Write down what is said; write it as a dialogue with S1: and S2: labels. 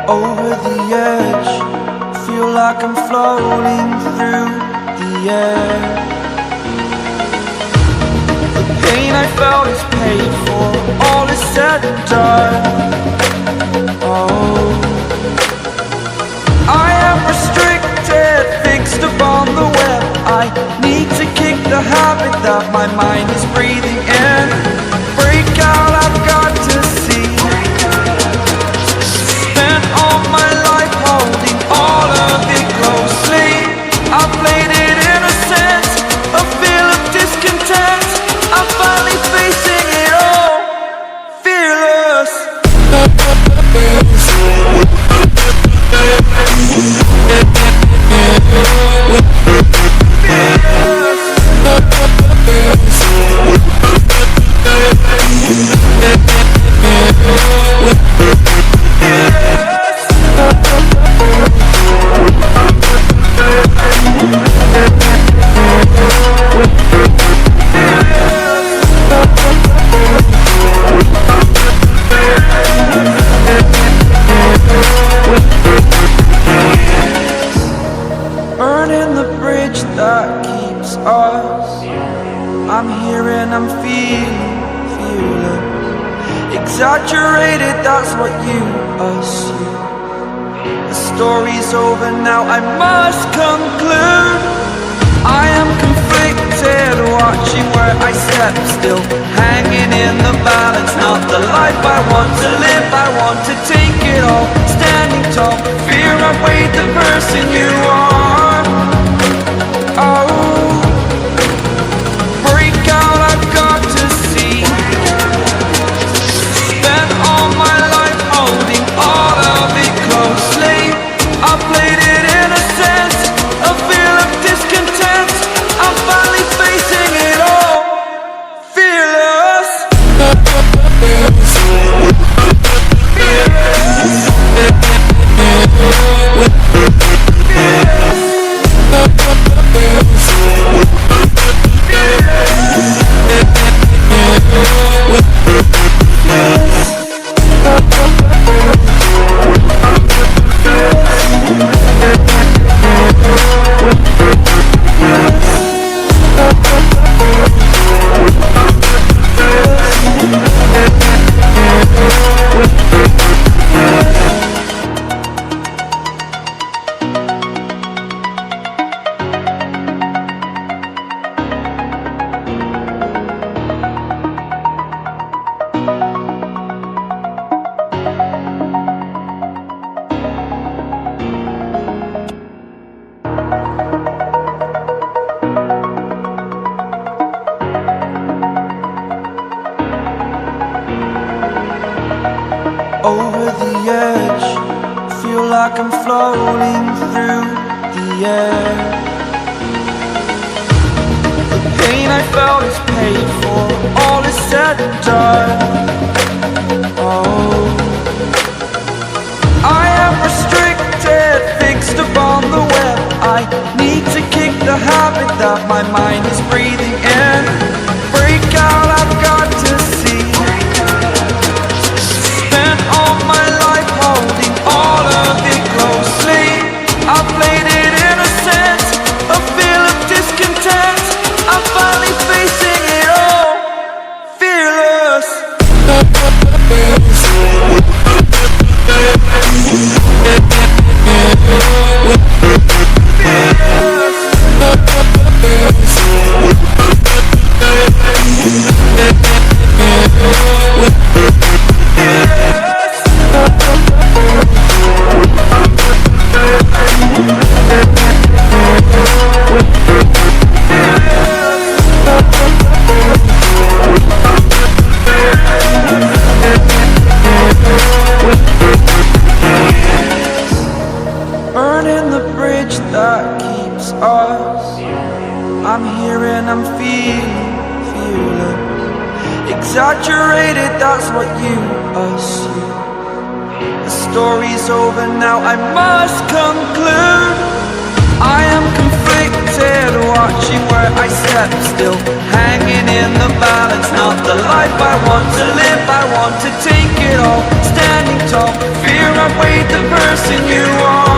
S1: over the edge. Feel like I'm floating through the air. The pain I felt is paid for, all is said and done. Oh, I am restricted, fixed upon the web. I need to kick the habit that my mind is breathing in. Break out, I've got to see. Spent all my life holding all of it closely. I played it innocent, a feel of discontent. I'm finally facing it all, fearless. Burning the bridge that keeps us. I'm here and I'm feeling exaggerated, that's what you assume. The story's over now, I must conclude. I am conflicted, watching where I step, still hanging in the balance. Not the life I want to live, I want to take it all. Standing tall, fear I've weighed the person you are. Oh, break out, I've got to see. Spent all my life holding all of it closely. I played it innocent, a feel of discontent. I'm finally facing it all, fearless. Over the edge, feel like I'm floating through the air. The pain I felt is paid for, all is said and done. Oh, I am restricted, fixed upon the web. I need to kick the habit that my mind is breathing in. Break out, I've got to see. Spent all my life holding all of it closely. I played it innocent, a feel of discontent. I'm finally facing it all, fearless. Burning the bridge that keeps us. I'm here and I'm feeling exaggerated, that's what you assume. The story's over now, I must conclude. I am conflicted, watching where I step, still hanging in the balance. Not the life I want to live, I want to take it all. Standing tall. Fear outweighed the person you are.